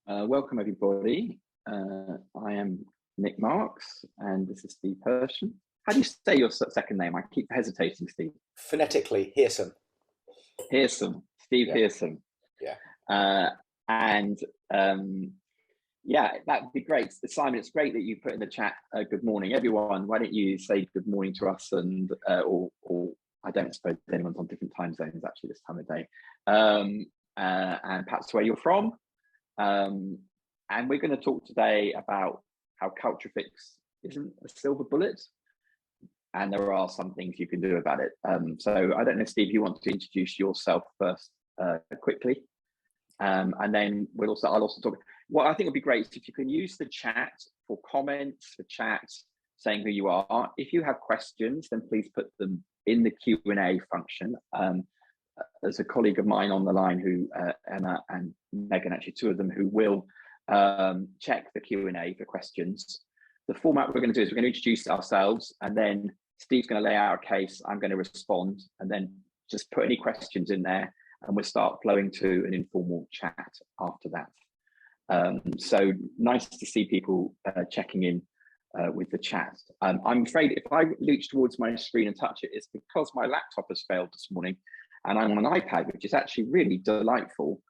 Welcome everybody. I am Nick Marks and this is Steve Hearsum. How do you say your second name? I keep hesitating, Steve. Phonetically, Hearsum. Hearsum, Steve Hearsum. Yeah. Yeah, that'd be great. Simon, it's great that you put in the chat, good morning, everyone. Why don't you say good morning to us and, or I don't suppose anyone's on different time zones actually this time of day. And perhaps where you're from. And we're going to talk today about how culture fix isn't a silver bullet, and there are some things you can do about it. So I don't know, Steve, you want to introduce yourself first quickly, and then I'll also talk. What I think would be great is if you can use the chat for comments, for chat, saying who you are. If you have questions, then please put them in the Q&A function. There's a colleague of mine on the line who, Emma and Megan, actually two of them, who will check the Q&A for questions. The format we're going to do is we're going to introduce ourselves, and then Steve's going to lay out a case, I'm going to respond, and then just put any questions in there, and we'll start flowing to an informal chat after that. So nice to see people checking in with the chat. I'm afraid if I reach towards my screen and touch it, it's because my laptop has failed this morning. And I'm on an iPad, which is actually really delightful,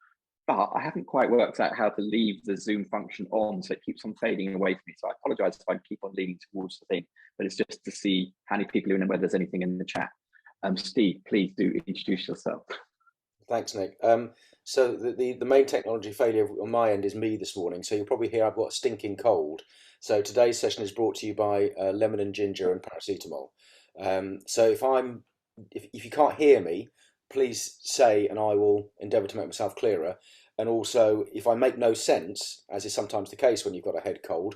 but I haven't quite worked out how to leave the Zoom function on, so it keeps on fading away from me. So I apologize if I keep on leaning towards the thing, but it's just to see how many people are in and whether there's anything in the chat. Steve, please do introduce yourself. Thanks, Nick. So the main technology failure on my end is me this morning. So you'll probably hear I've got a stinking cold. So today's session is brought to you by lemon and ginger and paracetamol. So if you can't hear me, please say, and I will endeavour to make myself clearer. And also, if I make no sense, as is sometimes the case when you've got a head cold,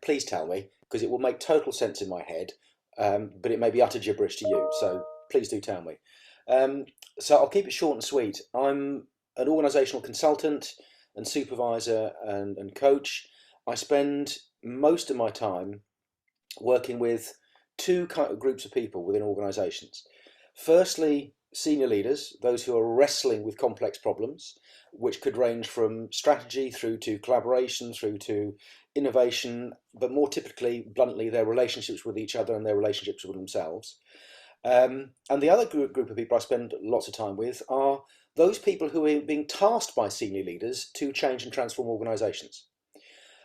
please tell me, because it will make total sense in my head, but it may be utter gibberish to you. So please do tell me. So I'll keep it short and sweet. I'm an organisational consultant and supervisor and coach. I spend most of my time working with two groups of people within organisations. Firstly, senior leaders, those who are wrestling with complex problems, which could range from strategy through to collaboration, through to innovation, but more typically, bluntly, their relationships with each other and their relationships with themselves. And the other group of people I spend lots of time with are those people who are being tasked by senior leaders to change and transform organisations.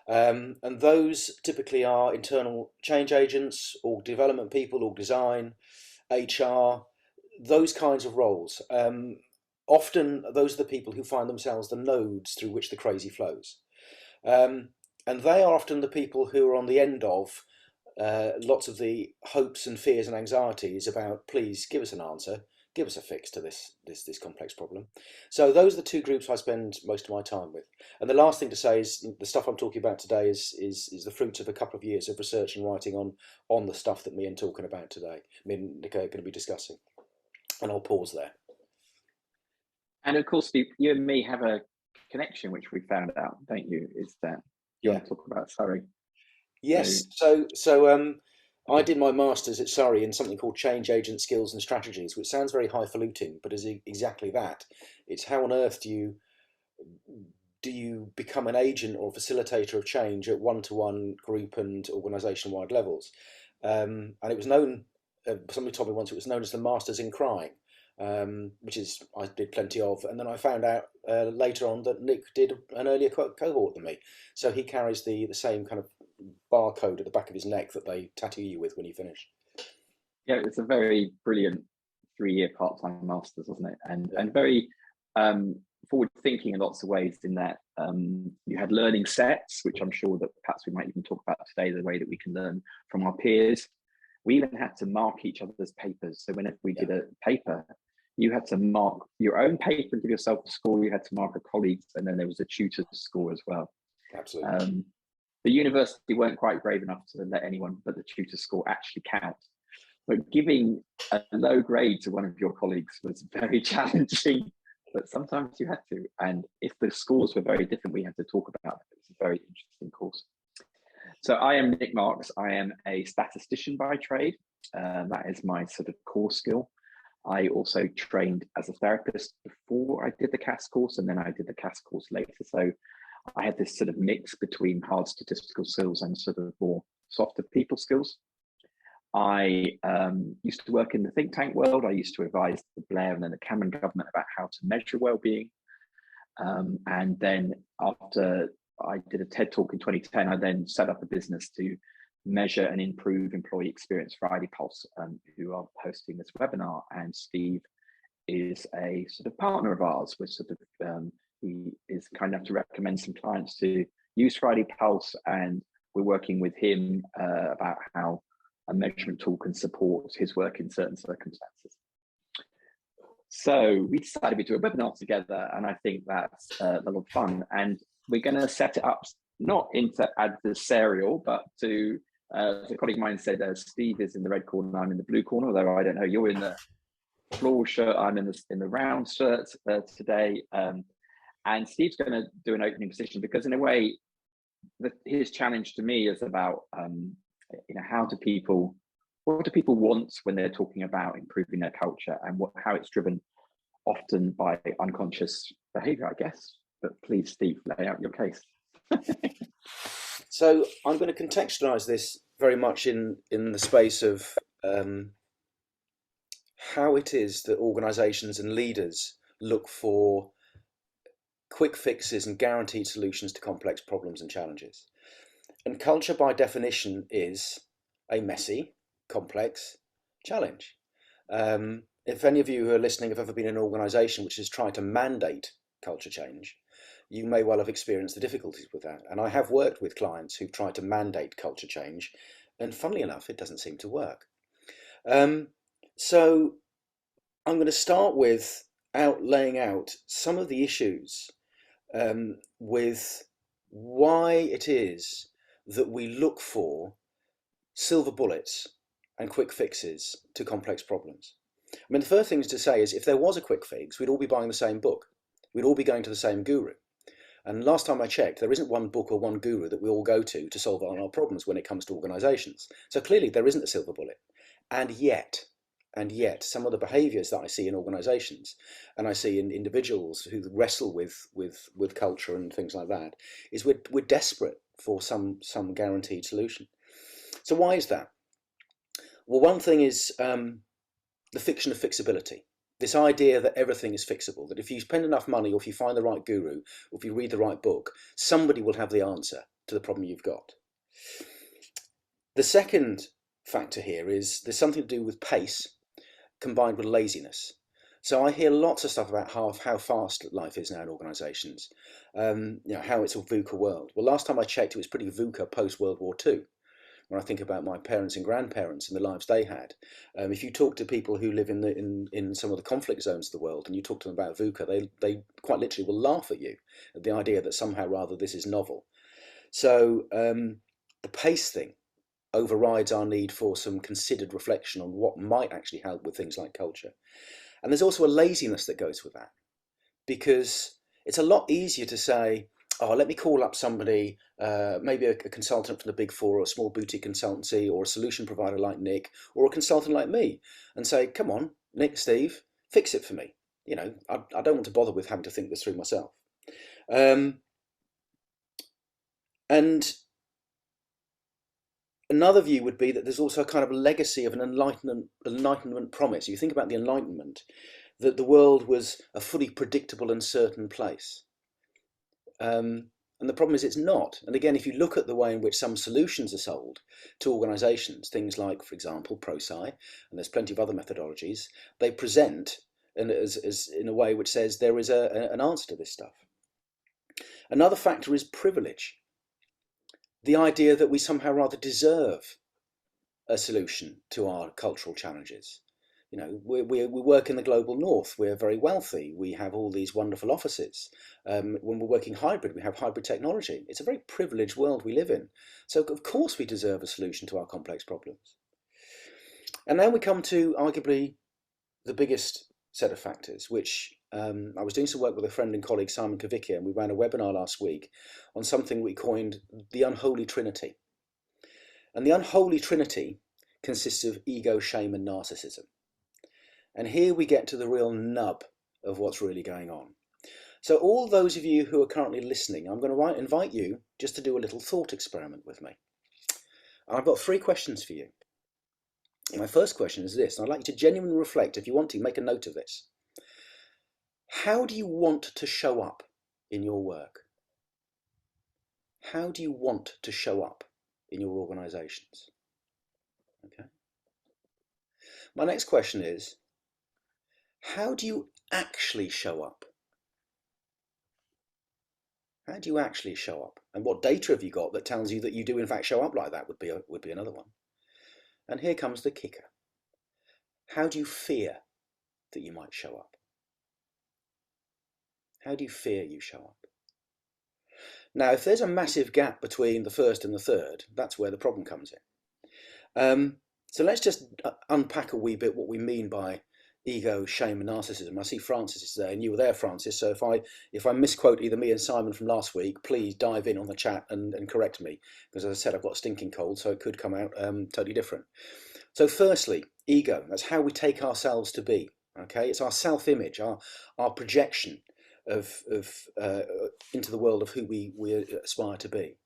And those typically are internal change agents, org development people, org design, HR, those kinds of roles. Often those are the people who find themselves the nodes through which the crazy flows. And they are often the people who are on the end of lots of the hopes and fears and anxieties about, please give us an answer, give us a fix to this complex problem. So those are the two groups I spend most of my time with. And the last thing to say is the stuff I'm talking about today is the fruit of a couple of years of research and writing on the stuff that me and talking about today. Me and Nick are going to be discussing. And I'll pause there. And of course, Steve, you and me have a connection, which we found out, don't you? Is that you want to talk about Surrey? Yes. So I did my master's at Surrey in something called Change Agent Skills and Strategies, which sounds very highfalutin, but is exactly that. It's how on earth do you become an agent or facilitator of change at one-to-one group and organisation-wide levels? And it was known. Somebody told me once it was known as the Masters in Crying, which is I did plenty of, and then I found out later on that Nick did an earlier cohort than me, so he carries the same kind of barcode at the back of his neck that they tattoo you with when you finish. Yeah, it's a very brilliant 3-year part-time masters, wasn't it? And very forward-thinking in lots of ways. In that you had learning sets, which I'm sure that perhaps we might even talk about today, the way that we can learn from our peers. We even had to mark each other's papers. So whenever we did a paper, you had to mark your own paper and give yourself a score. You had to mark a colleague's, and then there was a tutor's score as well. Absolutely. The university weren't quite brave enough to let anyone but the tutor's score actually count. But giving a low grade to one of your colleagues was very challenging, but sometimes you had to. And if the scores were very different, we had to talk about it. It was a very interesting course. So I am Nick Marks. I am a statistician by trade. That is my sort of core skill. I also trained as a therapist before I did the CAS course, and then I did the CAS course later. So I had this sort of mix between hard statistical skills and sort of more softer people skills. I used to work in the think tank world. I used to advise the Blair and then the Cameron government about how to measure well-being. And then after I did a TED talk in 2010, I then set up a business to measure and improve employee experience, Friday Pulse, who are hosting this webinar. And Steve is a sort of partner of ours. We're sort of, he is kind enough to recommend some clients to use Friday Pulse, and we're working with him about how a measurement tool can support his work in certain circumstances. So we decided to do a webinar together, and I think that's a lot of fun. And we're going to set it up not into adversarial, but to, as a colleague of mine said, Steve is in the red corner, I'm in the blue corner, although I don't know, you're in the floral shirt, I'm in the round shirt today. And Steve's going to do an opening position, because in a way, his challenge to me is about, what do people want when they're talking about improving their culture, and how it's driven often by unconscious behavior, I guess. But please, Steve, lay out your case. So I'm going to contextualize this very much in the space of how it is that organizations and leaders look for quick fixes and guaranteed solutions to complex problems and challenges. And culture, by definition, is a messy, complex challenge. If any of you who are listening have ever been in an organization which has tried to mandate culture change, you may well have experienced the difficulties with that. And I have worked with clients who've tried to mandate culture change, and funnily enough, it doesn't seem to work. So I'm going to start with laying out some of the issues with why it is that we look for silver bullets and quick fixes to complex problems. I mean, the first thing to say is, if there was a quick fix, we'd all be buying the same book. We'd all be going to the same guru. And last time I checked, there isn't one book or one guru that we all go to solve our problems when it comes to organizations. So clearly there isn't a silver bullet. And yet, some of the behaviors that I see in organizations, and I see in individuals who wrestle with culture and things like that, is we're desperate for some guaranteed solution. So why is that? Well, one thing is the fiction of fixability. This idea that everything is fixable, that if you spend enough money, or if you find the right guru, or if you read the right book, somebody will have the answer to the problem you've got. The second factor here is there's something to do with pace combined with laziness. So I hear lots of stuff about how fast life is now in organisations, how it's a VUCA world. Well, last time I checked, it was pretty VUCA post-World War II. When I think about my parents and grandparents and the lives they had, if you talk to people who live in some of the conflict zones of the world, and you talk to them about VUCA, they quite literally will laugh at you at the idea that somehow rather this is novel. So the pace thing overrides our need for some considered reflection on what might actually help with things like culture. And there's also a laziness that goes with that, because it's a lot easier to say, oh, let me call up somebody, maybe a consultant from the Big Four, or a small boutique consultancy, or a solution provider like Nick, or a consultant like me, and say, come on, Nick, Steve, fix it for me. I don't want to bother with having to think this through myself. And another view would be that there's also a kind of a legacy of an enlightenment promise. You think about the Enlightenment, that the world was a fully predictable and certain place. And the problem is it's not. And again, if you look at the way in which some solutions are sold to organizations, things like, for example, ProSci, and there's plenty of other methodologies, they present as in a way which says there is an answer to this stuff. Another factor is privilege. The idea that we somehow rather deserve a solution to our cultural challenges. We work in the global north. We're very wealthy. We have all these wonderful offices. When we're working hybrid, we have hybrid technology. It's a very privileged world we live in. So of course we deserve a solution to our complex problems. And then we come to arguably the biggest set of factors, which I was doing some work with a friend and colleague, Simon Kavickia, and we ran a webinar last week on something we coined the unholy trinity. And the unholy trinity consists of ego, shame, and narcissism. And here we get to the real nub of what's really going on. So all those of you who are currently listening, I'm going to invite you just to do a little thought experiment with me. And I've got 3 questions for you. My first question is this, and I'd like you to genuinely reflect. If you want to, make a note of this. How do you want to show up in your work? How do you want to show up in your organisations? Okay. My next question is, how do you actually show up? How do you actually show up? And what data have you got that tells you that you do in fact show up like that would be another one. And here comes the kicker. How do you fear that you might show up? How do you fear you show up? Now, if there's a massive gap between the first and the third, that's where the problem comes in. So let's just unpack a wee bit what we mean by ego, shame, and narcissism. I see Francis is there, and you were there, Francis. So if I misquote either me and Simon from last week, please dive in on the chat and correct me, because as I said, I've got a stinking cold, so it could come out totally different. So firstly, ego. That's how we take ourselves to be. Okay, it's our self-image, our projection of into the world of who we aspire to be.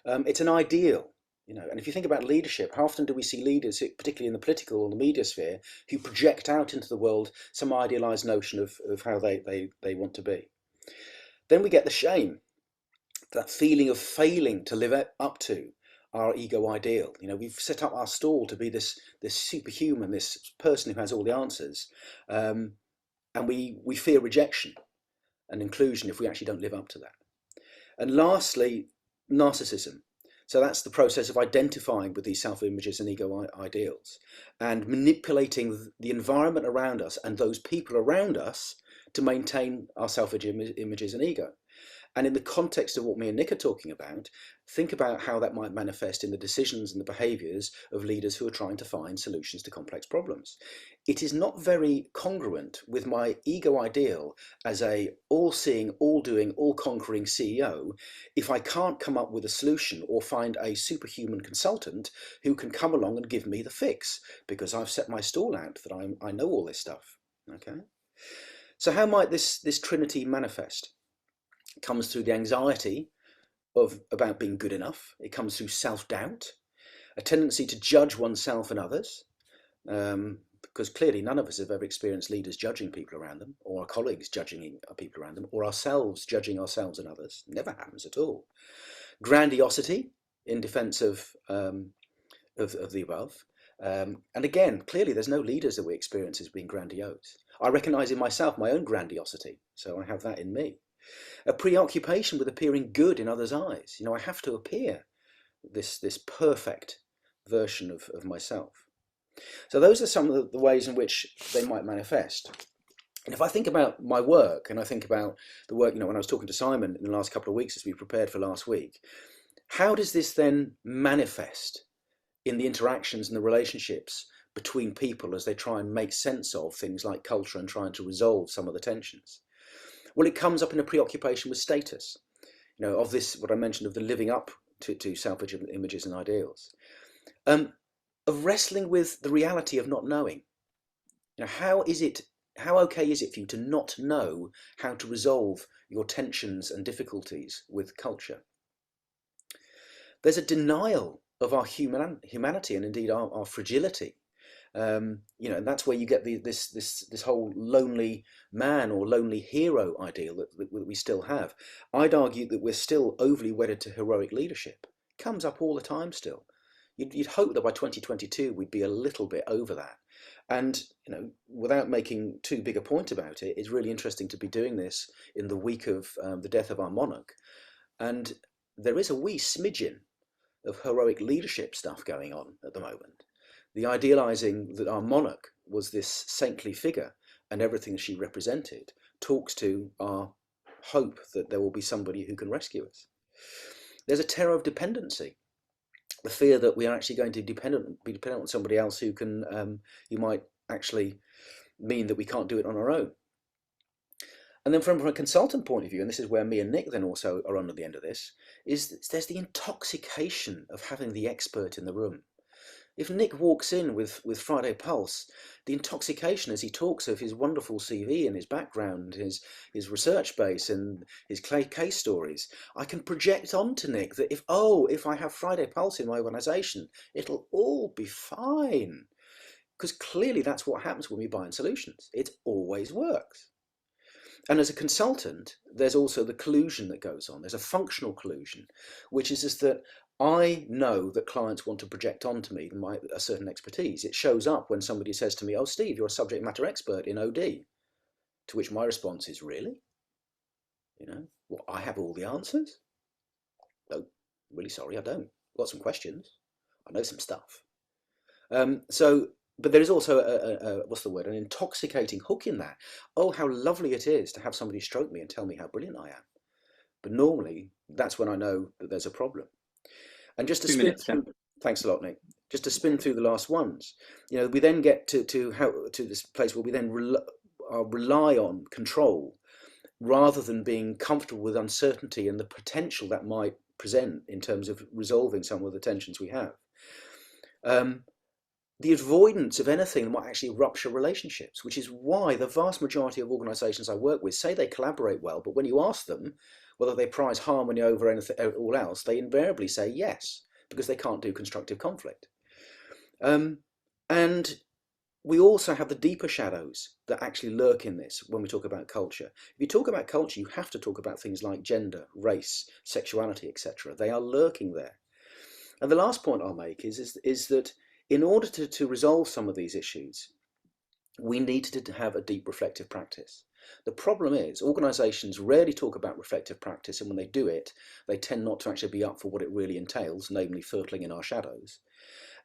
It's an ideal. And if you think about leadership, how often do we see leaders, particularly in the political or the media sphere, who project out into the world some idealized notion of how they want to be? Then we get the shame, that feeling of failing to live up to our ego ideal. We've set up our stall to be this superhuman, this person who has all the answers, and we fear rejection and inclusion if we actually don't live up to that. And lastly, narcissism. So that's the process of identifying with these self-images and ego ideals and manipulating the environment around us and those people around us to maintain our self-images and ego. And in the context of what me and Nick are talking about, think about how that might manifest in the decisions and the behaviours of leaders who are trying to find solutions to complex problems. It is not very congruent with my ego ideal as a all-seeing, all-doing, all-conquering CEO if I can't come up with a solution or find a superhuman consultant who can come along and give me the fix because I've set my stall out that I know all this stuff. Okay. So how might this trinity manifest? It comes through the anxiety about being good enough. It comes through self-doubt, a tendency to judge oneself and others, because clearly none of us have ever experienced leaders judging people around them, or our colleagues judging people around them, or ourselves judging ourselves and others. It never happens at all. Grandiosity in defense of the above. And again, clearly there's no leaders that we experience as being grandiose. I recognise in myself my own grandiosity, so I have that in me. A preoccupation with appearing good in others' eyes. I have to appear this perfect version of myself. So those are some of the ways in which they might manifest. And if I think about my work, and I think about the work, when I was talking to Simon in the last couple of weeks as we prepared for last week, how does this then manifest in the interactions and the relationships between people as they try and make sense of things like culture and trying to resolve some of the tensions? Well, it comes up in a preoccupation with status, of this, what I mentioned of the living up to self-images and ideals, of wrestling with the reality of not knowing. How okay is it for you to not know how to resolve your tensions and difficulties with culture? There's a denial of our humanity and indeed our fragility. And that's where you get this whole lonely man or lonely hero ideal that we still have. I'd argue that we're still overly wedded to heroic leadership. It comes up all the time still. You'd hope that by 2022 we'd be a little bit over that. And without making too big a point about it, it's really interesting to be doing this in the week of the death of our monarch. And there is a wee smidgen of heroic leadership stuff going on at the moment. The idealizing that our monarch was this saintly figure and everything she represented talks to our hope that there will be somebody who can rescue us. There's a terror of dependency, the fear that we are actually going to be dependent on somebody else who might actually mean that we can't do it on our own. And then from a consultant point of view, and this is where me and Nick then also are on at the end of this, is there's the intoxication of having the expert in the room. If Nick walks in with Friday Pulse, the intoxication as he talks of his wonderful CV and his background, his research base and his case stories, I can project onto Nick that if I have Friday Pulse in my organisation, it'll all be fine. Because clearly that's what happens when we buy in solutions. It always works. And as a consultant, there's also the collusion that goes on. There's a functional collusion, which is just that I know that clients want to project onto me a certain expertise. It shows up when somebody says to me, "Oh, Steve, you're a subject matter expert in OD." To which my response is, "Really? Well, I have all the answers?" No, really sorry, I don't. I've got some questions. I know some stuff. But there is also what's the word? An intoxicating hook in that. Oh, how lovely it is to have somebody stroke me and tell me how brilliant I am. But normally, that's when I know that there's a problem. And just to 2 minutes, yeah. thanks a lot, Nick. Just to spin through the last ones, we then get to this place where we then rely on control rather than being comfortable with uncertainty and the potential that might present in terms of resolving some of the tensions we have. The avoidance of anything that might actually rupture relationships, which is why the vast majority of organisations I work with say they collaborate well, but when you ask them whether they prize harmony over anything all else, they invariably say yes, because they can't do constructive conflict. And we also have the deeper shadows that actually lurk in this when we talk about culture. If you talk about culture, you have to talk about things like gender, race, sexuality, etc. They are lurking there. And the last point I'll make is that in order to resolve some of these issues, we need to have a deep reflective practice. The problem is organisations rarely talk about reflective practice, and when they do it, they tend not to actually be up for what it really entails, namely thurtling in our shadows.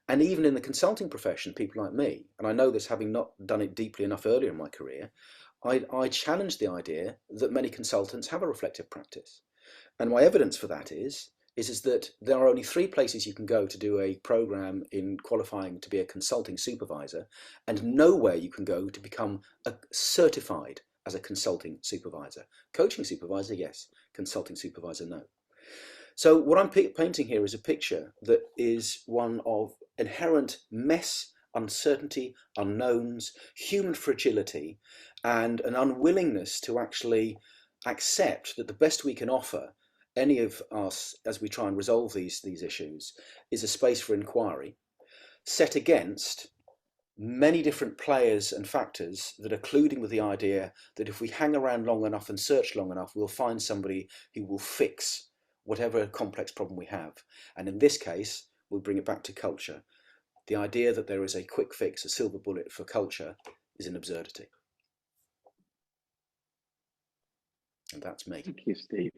And even in the consulting profession, people like me, and I know this having not done it deeply enough earlier in my career, I challenge the idea that many consultants have a reflective practice. And my evidence for that is that there are only 3 places you can go to do a program in qualifying to be a consulting supervisor, and nowhere you can go to become certified as a consulting supervisor. Coaching supervisor, yes. Consulting supervisor, no. So what I'm painting here is a picture that is one of inherent mess, uncertainty, unknowns, human fragility, and an unwillingness to actually accept that the best we can offer any of us as we try and resolve these issues is a space for inquiry set against many different players and factors that are colluding with the idea that if we hang around long enough and search long enough, we'll find somebody who will fix whatever complex problem we have. And in this case, we'll bring it back to culture. The idea that there is a quick fix, a silver bullet for culture, is an absurdity. And that's me. Thank you, Steve.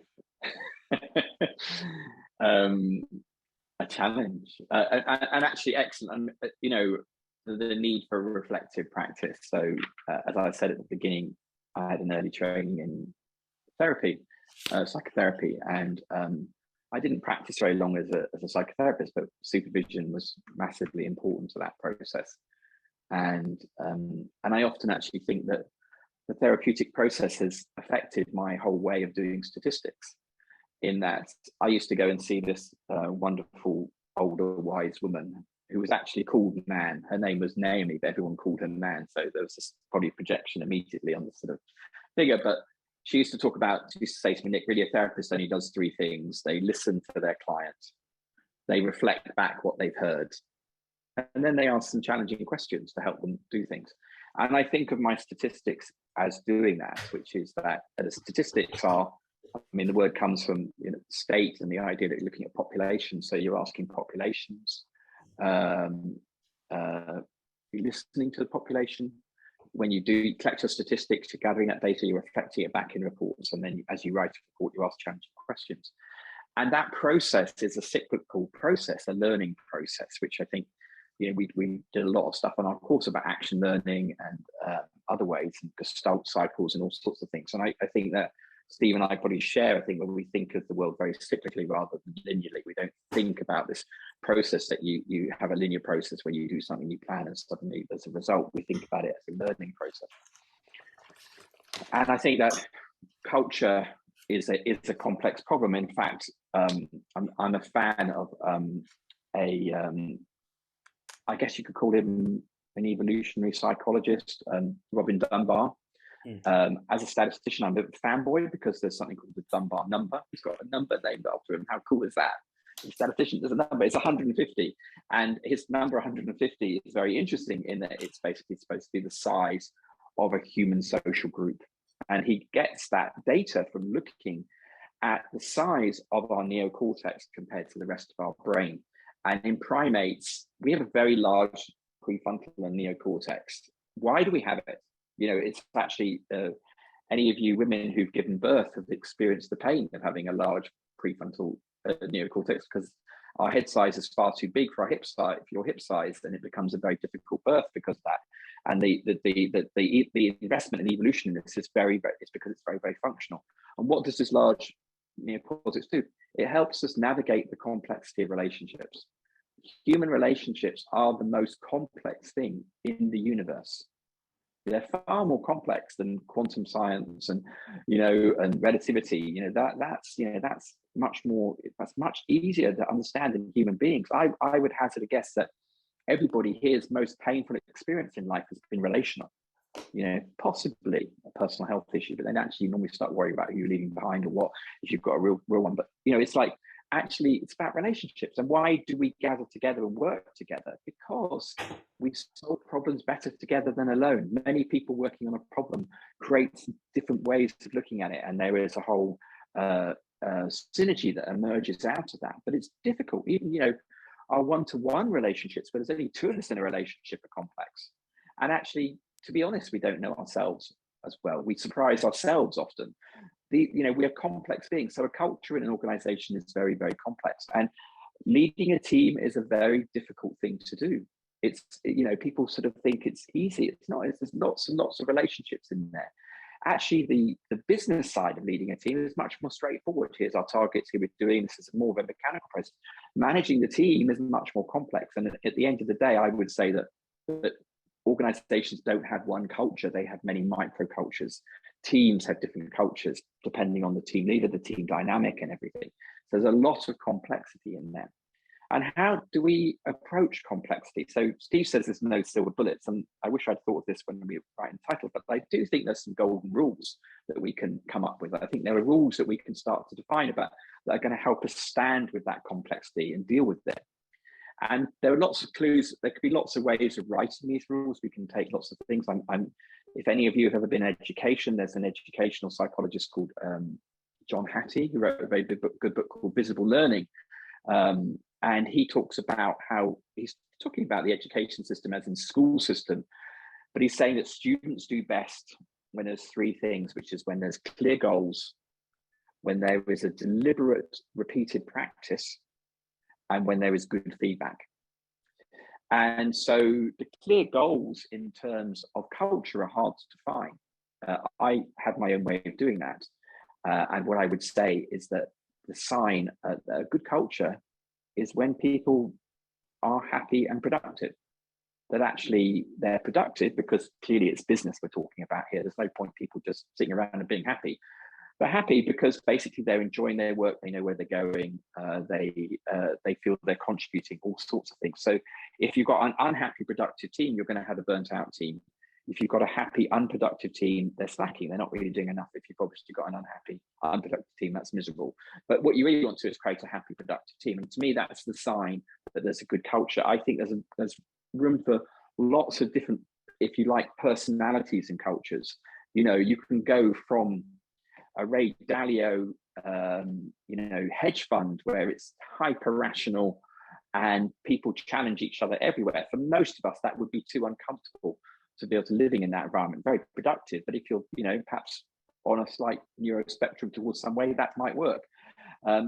A challenge, and actually excellent. The need for reflective practice. So, as I said at the beginning, I had an early training in therapy, psychotherapy, and I didn't practice very long as a psychotherapist, but supervision was massively important to that process. And I often actually think that the therapeutic process has affected my whole way of doing statistics, in that I used to go and see this wonderful older wise woman who was actually called Nan. Her name was Naomi, but everyone called her Nan. So there was this probably projection immediately on the sort of figure. But she used to say to me, "Nick, really a therapist only does 3 things. They listen to their client, they reflect back what they've heard, and then they ask some challenging questions to help them do things." And I think of my statistics as doing that, which is that the statistics are, the word comes from state and the idea that you're looking at populations. So you're asking populations, you're listening to the population. When you do collect your statistics, you're gathering that data, you're reflecting it back in reports, and then as you write a report, you ask challenging questions. And that process is a cyclical process, a learning process, which I think we did a lot of stuff on our course about action learning and other ways, and Gestalt cycles and all sorts of things. And I think that Steve and I probably share, I think, when we think of the world very cyclically rather than linearly. We don't think about this process that you have a linear process where you do something, you plan, and suddenly there's a result. We think about it as a learning process. And I think that culture is a complex problem. In fact, I'm a fan of I guess you could call him an evolutionary psychologist, Robin Dunbar. As a statistician, I'm a fanboy because there's something called the Dunbar number. He's got a number named after him. How cool is that? The statistician, there's a number, it's 150. And his number 150 is very interesting in that it's basically supposed to be the size of a human social group. And he gets that data from looking at the size of our neocortex compared to the rest of our brain. And in primates, we have a very large prefrontal and neocortex. Why do we have it? You know, it's actually, any of you women who've given birth have experienced the pain of having a large prefrontal neocortex, because our head size is far too big for our hip size. If your hip size, then it becomes a very difficult birth because of that. And the investment in evolution in this is it's because it's very, very functional. And what does this large neocortex do? It helps us navigate the complexity of relationships. Human relationships are the most complex thing in the universe. They're far more complex than quantum science and, and relativity. That's much easier to understand in human beings. I would hazard a guess that everybody here's most painful experience in life has been relational. Possibly a personal health issue, but then actually you normally start worrying about who you're leaving behind or what if you've got a real one. But it's like, actually it's about relationships. And why do we gather together and work together? Because we solve problems better together than alone. Many people working on a problem creates different ways of looking at it, and there is a whole synergy that emerges out of that. But it's difficult. Even our one-to-one relationships, where there's only two of us in a relationship, are complex. And actually, to be honest, we don't know ourselves as well. We surprise ourselves often. We are complex beings. So a culture in an organization is very, very complex. And leading a team is a very difficult thing to do. It's, people sort of think it's easy. It's not. There's lots and lots of relationships in there. Actually, the business side of leading a team is much more straightforward. Here's our targets, here we're doing this. Is more of a mechanical process. Managing the team is much more complex. And at the end of the day, I would say that organizations don't have one culture. They have many micro cultures. Teams have different cultures depending on the team leader, the team dynamic and everything. So there's a lot of complexity in there. And how do we approach complexity? So Steve says there's no silver bullets, and I wish I'd thought of this when we were writing the title, but I do think there's some golden rules that we can come up with. I think there are rules that we can start to define about that are going to help us stand with that complexity and deal with it. And there are lots of clues. There could be lots of ways of writing these rules. We can take lots of things. If any of you have ever been in education, there's an educational psychologist called John Hattie, who wrote a very good book called Visible Learning. And he talks about how he's talking about the education system as in school system, but he's saying that students do best when there's three things, which is when there's clear goals, when there is a deliberate repeated practice, and when there is good feedback. And so the clear goals in terms of culture are hard to define. I have my own way of doing that. And what I would say is that the sign of a good culture is when people are happy and productive, that actually they're productive because clearly it's business we're talking about here. There's no point people just sitting around and being happy. They're happy because basically they're enjoying their work, they know where they're going, they feel they're contributing, all sorts of things. So if you've got an unhappy, productive team, you're going to have a burnt out team. If you've got a happy, unproductive team, they're slacking. They're not really doing enough. If you've obviously got an unhappy, unproductive team, that's miserable. But what you really want to do is create a happy, productive team. And to me, that's the sign that there's a good culture. I think there's room for lots of different, if you like, personalities and cultures. You can go from a Ray Dalio, hedge fund where it's hyper rational and people challenge each other everywhere. For most of us, that would be too uncomfortable to be able to living in that environment. Very productive, but if you're, perhaps on a slight neuro spectrum towards some way, that might work.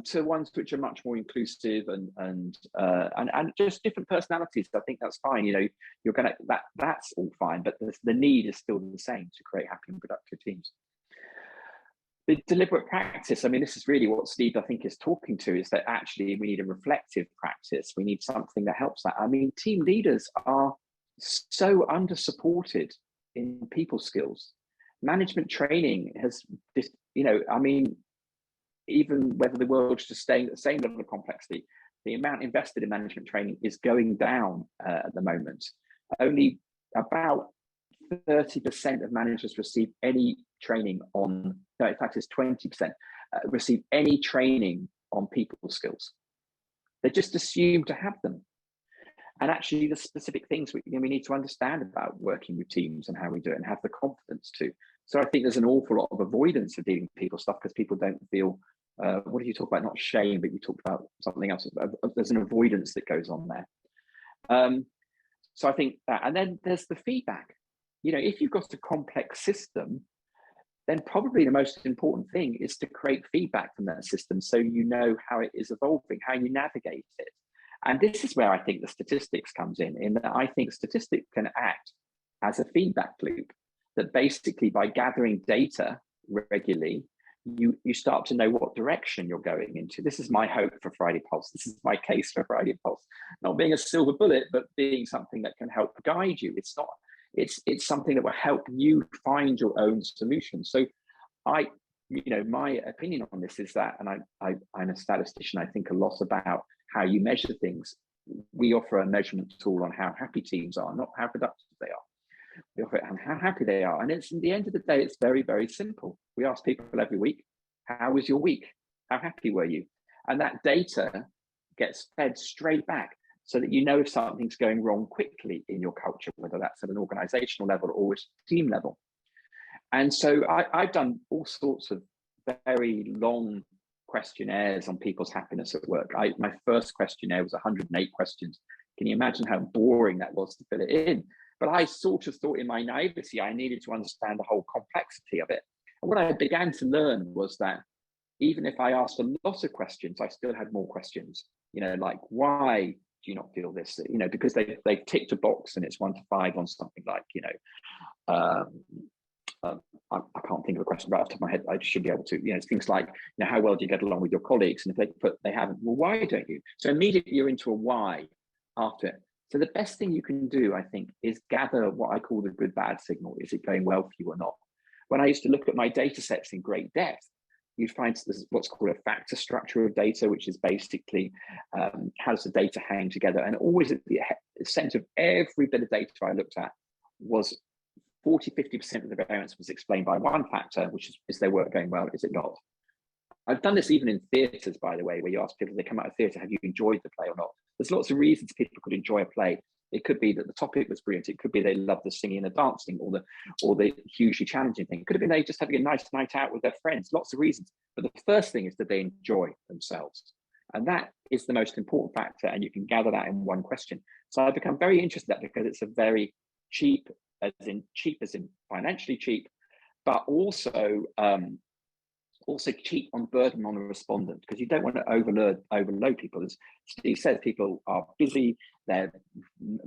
To ones which are much more inclusive and just different personalities. I think that's fine. That's all fine, but the need is still the same to create happy and productive teams. The deliberate practice, this is really what Steve, I think, is talking to, is that actually we need a reflective practice. We need something that helps that. Team leaders are so under-supported in people skills. Management training has, even whether the world's just staying at the same level of complexity, the amount invested in management training is going down at the moment. Only about 30% of managers receive any training on, no, in fact, it's 20%, receive any training on people skills. They just assume to have them. And actually, the specific things we need to understand about working with teams and how we do it and have the confidence to. So I think there's an awful lot of avoidance of dealing with people stuff because people don't feel, what do you talk about? Not shame, but you talked about something else. There's an avoidance that goes on there. So I think that, and then there's the feedback. If you've got a complex system, then probably the most important thing is to create feedback from that system so you know how it is evolving, how you navigate it. And this is where I think the statistics comes in that I think statistics can act as a feedback loop, that basically by gathering data regularly, you start to know what direction you're going into. This is my hope for Friday Pulse. This is my case for Friday Pulse. Not being a silver bullet, but being something that can help guide you. It's something that will help you find your own solution. So my opinion on this is that, and I'm a statistician, I think a lot about how you measure things. We offer a measurement tool on how happy teams are, not how productive they are. We offer it on how happy they are. And it's, at the end of the day, it's very, very simple. We ask people every week, how was your week? How happy were you? And that data gets fed straight back so that you know if something's going wrong quickly in your culture, whether that's at an organizational level or at a team level. And so I've done all sorts of very long questionnaires on people's happiness at work. My first questionnaire was 108 questions. Can you imagine how boring that was to fill it in? But I sort of thought in my naivety, I needed to understand the whole complexity of it. And what I began to learn was that even if I asked a lot of questions, I still had more questions, like why do you not feel this? Because they've ticked a box and it's 1 to 5 on something like, I can't think of a question right off the top of my head. I should be able to, it's things like, how well do you get along with your colleagues? And if they haven't, well, why don't you? So immediately you're into a why after it. So the best thing you can do, I think, is gather what I call the good bad signal. Is it going well for you or not? When I used to look at my data sets in great depth, you'd find this what's called a factor structure of data, which is basically how does the data hang together? And always at the center of every bit of data I looked at was 40–50% of the variance was explained by one factor, which is their work going well, is it not? I've done this even in theatres, by the way, where you ask people, they come out of theatre, have you enjoyed the play or not? There's lots of reasons people could enjoy a play. It could be that the topic was brilliant. It could be they love the singing and the dancing, or the hugely challenging thing. It could have been they just having a nice night out with their friends. Lots of reasons. But the first thing is that they enjoy themselves. And that is the most important factor. And you can gather that in one question. So I've become very interested in that because it's a very cheap as in financially cheap, but also cheap on burden on the respondent, because you don't want to overload people. As Steve says, people are busy, they're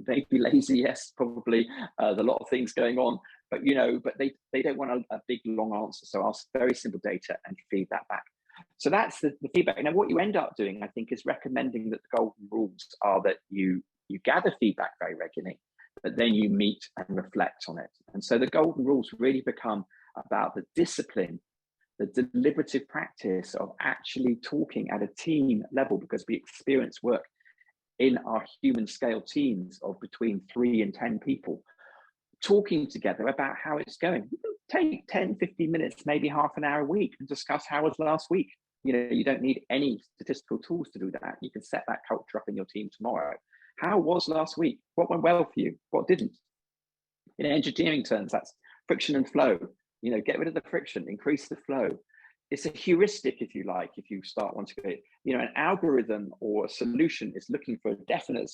maybe lazy, yes, probably. There's a lot of things going on, but they don't want a big long answer. So ask very simple data and feed that back. So that's the feedback. Now, what you end up doing, I think, is recommending that the golden rules are that you gather feedback very regularly, but then you meet and reflect on it. And so the golden rules really become about the discipline, the deliberative practice of actually talking at a team level, because we experience work in our human scale teams of between 3 and 10 people, talking together about how it's going. You can take 10–15 minutes, maybe half an hour a week, and discuss how was last week. You don't need any statistical tools to do that. You can set that culture up in your team tomorrow. How was last week? What went well for you? What didn't? In engineering terms, that's friction and flow. Get rid of the friction, increase the flow. It's a heuristic, if you like, if you start wanting to, an algorithm or a solution is looking for a definite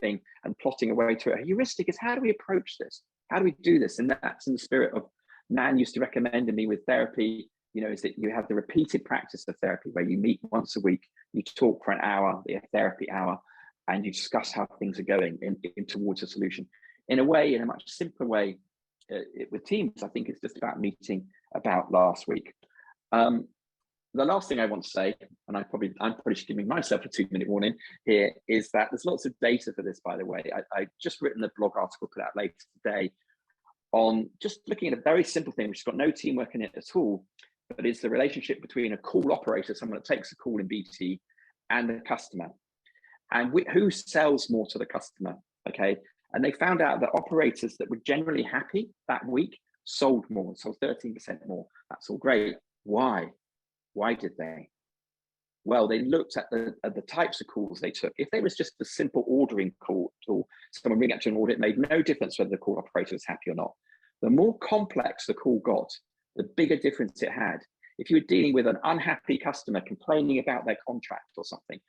thing and plotting a way to it. A heuristic is, how do we approach this? How do we do this? And that's in the spirit of Nan used to recommend to me with therapy, is that you have the repeated practice of therapy where you meet once a week, you talk for an hour, the therapy hour, and you discuss how things are going in towards a solution. In a much simpler way, with teams, I think it's just about meeting about last week. The last thing I want to say, and I'm probably giving myself a 2-minute warning here, is that there's lots of data for this, by the way. I've just written a blog article put out later today on just looking at a very simple thing, which has got no teamwork in it at all, but it's the relationship between a call operator, someone that takes a call in BT, and the customer. and who sells more to the customer, okay? And they found out that operators that were generally happy that week sold more, sold 13% more. That's all great. Why? Why did they? Well, they looked at the types of calls they took. If there was just a simple ordering call, or someone ring up to an order, it made no difference whether the call operator was happy or not. The more complex the call got, the bigger difference it had. If you were dealing with an unhappy customer complaining about their contract or something,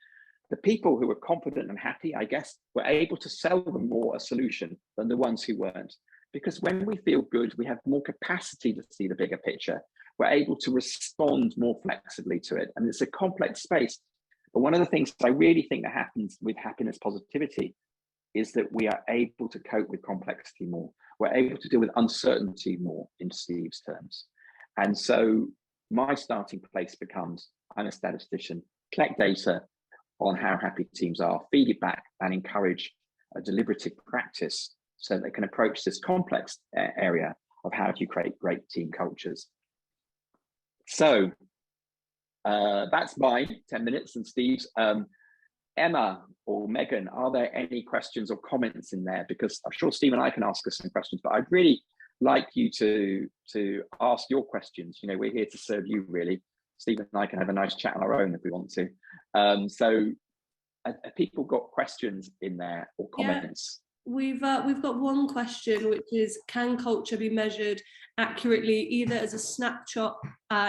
the people who were confident and happy, I guess, were able to sell them more a solution than the ones who weren't. Because when we feel good, we have more capacity to see the bigger picture. We're able to respond more flexibly to it. And it's a complex space. But one of the things I really think that happens with happiness positivity is that we are able to cope with complexity more. We're able to deal with uncertainty more, in Steve's terms. And so my starting place becomes, I'm a statistician, collect data on how happy teams are, feed it back, and encourage a deliberative practice so they can approach this complex area of how do you create great team cultures. So that's my 10 minutes and Steve's. Emma or Megan, are there any questions or comments in there? Because I'm sure Steve and I can ask us some questions, but I'd really like you to ask your questions. You know, we're here to serve you, really. Steve and I can have a nice chat on our own if we want to. So have people got questions in there or comments? Yeah, we've got one question, which is, can culture be measured accurately, either as a snapshot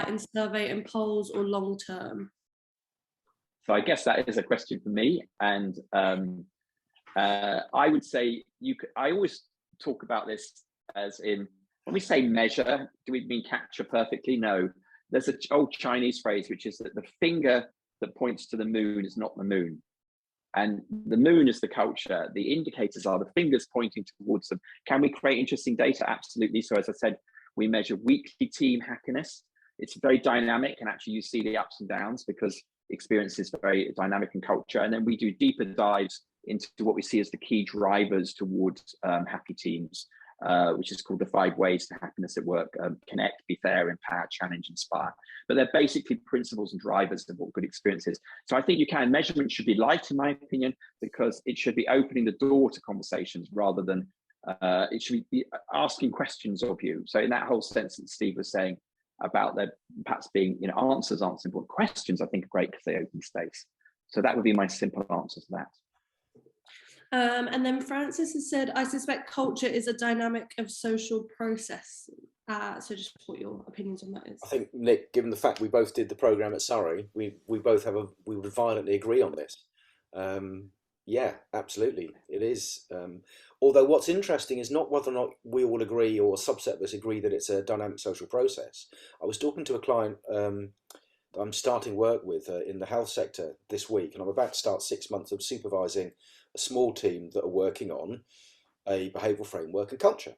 in survey and polls, or long term? So I guess that is a question for me. And I would say I always talk about this as in, when we say measure, do we mean capture perfectly? No. There's an old Chinese phrase, which is that the finger that points to the moon is not the moon. And the moon is the culture. The indicators are the fingers pointing towards them. Can we create interesting data? Absolutely. So as I said, we measure weekly team happiness. It's very dynamic, and actually you see the ups and downs because experience is very dynamic in culture. And then we do deeper dives into what we see as the key drivers towards happy teams, which is called the 5 ways to happiness at work: connect, be fair, empower, challenge, inspire. But they're basically principles and drivers of what good experience is. So I think measurement should be light, in my opinion, because it should be opening the door to conversations rather than it should be asking questions of you. So in that whole sense that Steve was saying about there perhaps being, answers aren't simple. Questions, I think, are great because they open space. So that would be my simple answer to that. And then Francis has said, I suspect culture is a dynamic of social process. So just what your opinions on that is. I think, Nick, given the fact we both did the programme at Surrey, we both we would violently agree on this. Yeah, absolutely. It is. Although what's interesting is not whether or not we all agree or a subset of us agree that it's a dynamic social process. I was talking to a client that I'm starting work with in the health sector this week, and I'm about to start 6 months of supervising a small team that are working on a behavioural framework and culture.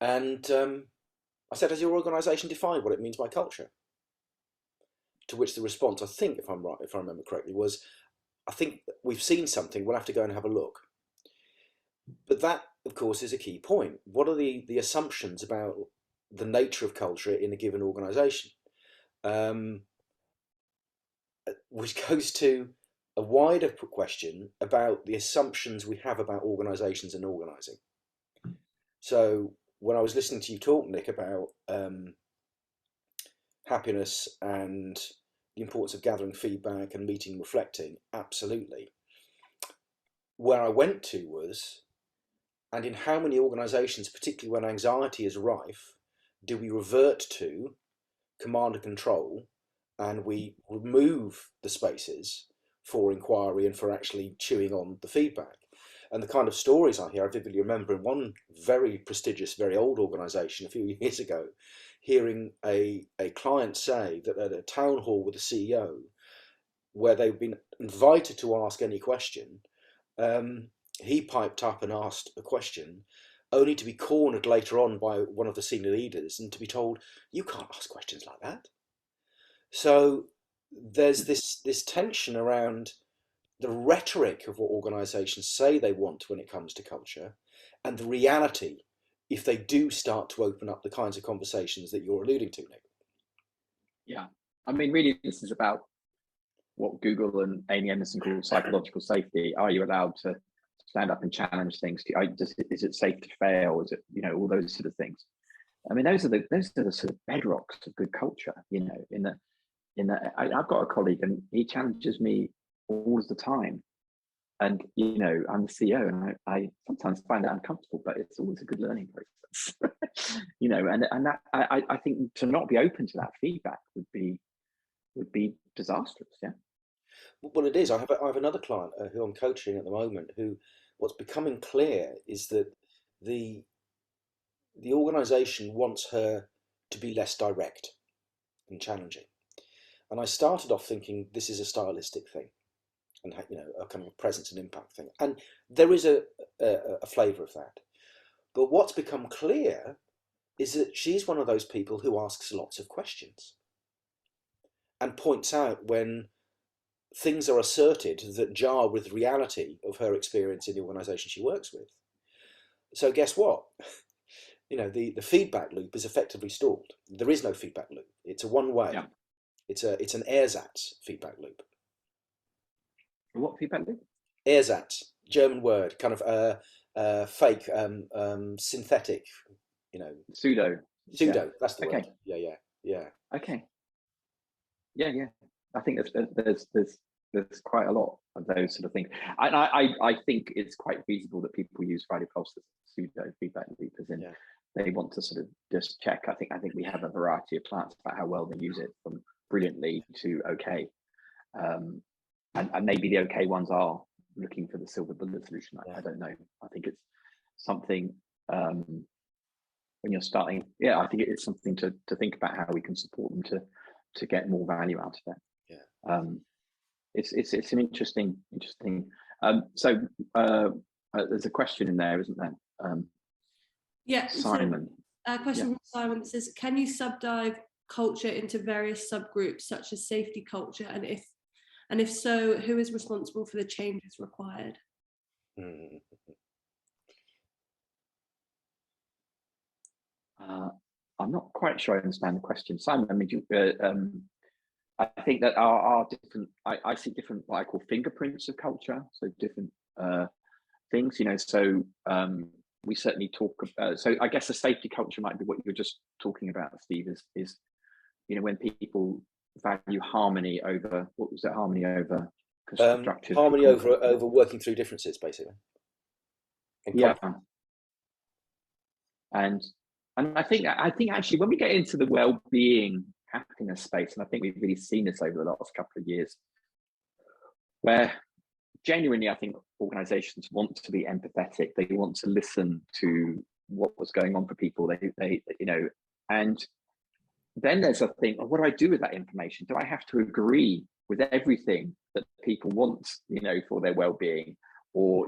And I said, has your organisation defined what it means by culture? To which the response, I think, if I'm right, if I remember correctly, was, I think we've seen something, we'll have to go and have a look. But that, of course, is a key point. What are the assumptions about the nature of culture in a given organisation? Which goes to a wider question about the assumptions we have about organisations and organising. So when I was listening to you talk, Nick, about happiness and the importance of gathering feedback and meeting and reflecting, absolutely. Where I went to was, and in how many organisations, particularly when anxiety is rife, do we revert to command and control, and we remove the spaces for inquiry and for actually chewing on the feedback? And the kind of stories I hear, I vividly remember in one very prestigious, very old organisation a few years ago, hearing a client say that at a town hall with the CEO, where they've been invited to ask any question, he piped up and asked a question, only to be cornered later on by one of the senior leaders and to be told, you can't ask questions like that. So there's this tension around the rhetoric of what organisations say they want when it comes to culture, and the reality if they do start to open up the kinds of conversations that you're alluding to, Nick. Yeah, I mean, really, this is about what Google and Amy Emerson call psychological safety. Are you allowed to stand up and challenge things? Is it safe to fail? Is it, all those sort of things? I mean, those are the sort of bedrocks of good culture. I've got a colleague and he challenges me all of the time. And, I'm the CEO and I sometimes find that uncomfortable, but it's always a good learning process. And that I think to not be open to that feedback would be disastrous. Yeah. Well, it is. I have another client who I'm coaching at the moment, who what's becoming clear is that the organization wants her to be less direct and challenging. And I started off thinking this is a stylistic thing, and a kind of presence and impact thing, and there is a flavour of that. But what's become clear is that she's one of those people who asks lots of questions and points out when things are asserted that jar with reality of her experience in the organisation she works with. So guess what? The feedback loop is effectively stalled. There is no feedback loop. It's a one-way. Yeah. It's an ersatz feedback loop. What feedback loop? Ersatz, German word, kind of fake, synthetic, Pseudo. Yeah. That's the word. Yeah. Okay. Yeah. I think there's quite a lot of those sort of things. I think it's quite feasible that people use Friday Pulse as pseudo feedback loop, as in they want to sort of just check. I think we have a variety of clients about how well they use it, from brilliantly to okay. And maybe the okay ones are looking for the silver bullet solution. I don't know. I think it's something when you're starting. Yeah, I think it's something to think about how we can support them to get more value out of it. Yeah. It's an interesting. So there's a question in there, isn't there? Simon. So, a question from Simon that says, "Can you subdive culture into various subgroups such as safety culture, and if so, who is responsible for the changes required?" I'm not quite sure I understand the question, Simon. I mean, I think that our different. I see different what I call fingerprints of culture. So different things, So we certainly talk. So I guess the safety culture might be what you're just talking about, Steve. Is when people value harmony over harmony over constructive harmony over working through differences, basically. Yeah. And I think actually when we get into the well-being happiness space, and I think we've really seen this over the last couple of years, where genuinely I think organizations want to be empathetic. They want to listen to what was going on for people. They and then there's a thing of, what do I do with that information? Do I have to agree with everything that people want, for their well-being? Or,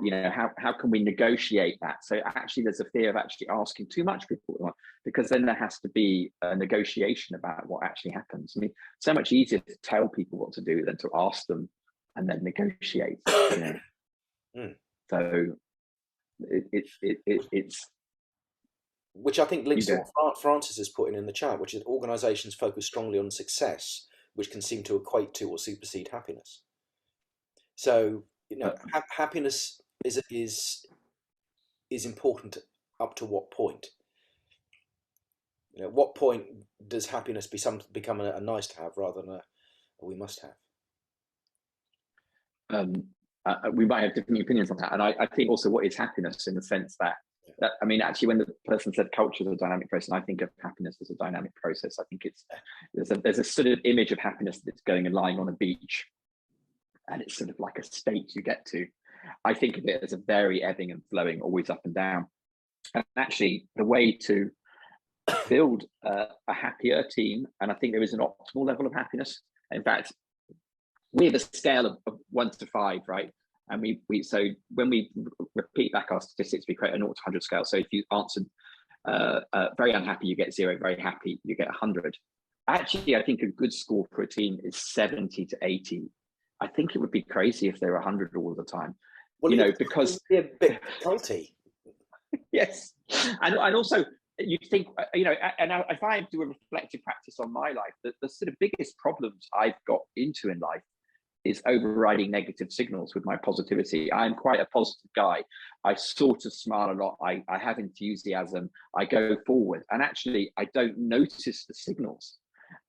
how can we negotiate that? So actually there's a fear of actually asking too much people, because then there has to be a negotiation about what actually happens. I mean, so much easier to tell people what to do than to ask them and then negotiate. So it's which I think links to what Francis is putting in the chat, which is organizations focus strongly on success, which can seem to equate to or supersede happiness. So, happiness is important up to what point? What point does happiness become a nice to have rather than a we must have? We might have different opinions on that, and I think also what is happiness, in the sense that I mean, actually, when the person said culture is a dynamic process, I think of happiness as a dynamic process. I think there's a sort of image of happiness that's going and lying on a beach, and it's sort of like a state you get to. I think of it as a very ebbing and flowing, always up and down. And actually, the way to build a happier team, and I think there is an optimal level of happiness. In fact, we have a scale of 1 to 5, right? And so when we repeat back our statistics, we create a 0 to 100 scale. So if you answered very unhappy, you get 0, very happy, you get 100. Actually, I think a good score for a team is 70 to 80. I think it would be crazy if they were 100 all the time. Well, because it'd be a bit culty. Yes, and also you think, and if I do a reflective practice on my life, the sort of biggest problems I've got into in life is overriding negative signals with my positivity. I'm quite a positive guy. I sort of smile a lot. I have enthusiasm. I go forward. And actually, I don't notice the signals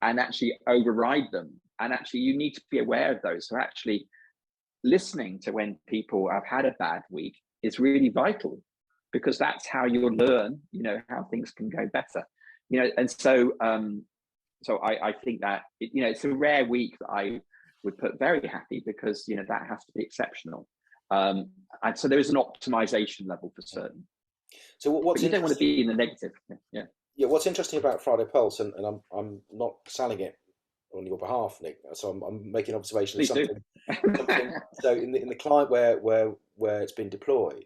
and actually override them. And actually, you need to be aware of those. So actually, listening to when people have had a bad week is really vital, because that's how you'll learn, how things can go better. And so I think that it's a rare week that I would put very happy, because that has to be exceptional. And so there is an optimization level for certain. So what's you don't want to be in the negative. Yeah. What's interesting about Friday Pulse, and I'm not selling it on your behalf, Nick. So I'm making an observation of something. So in the client where it's been deployed.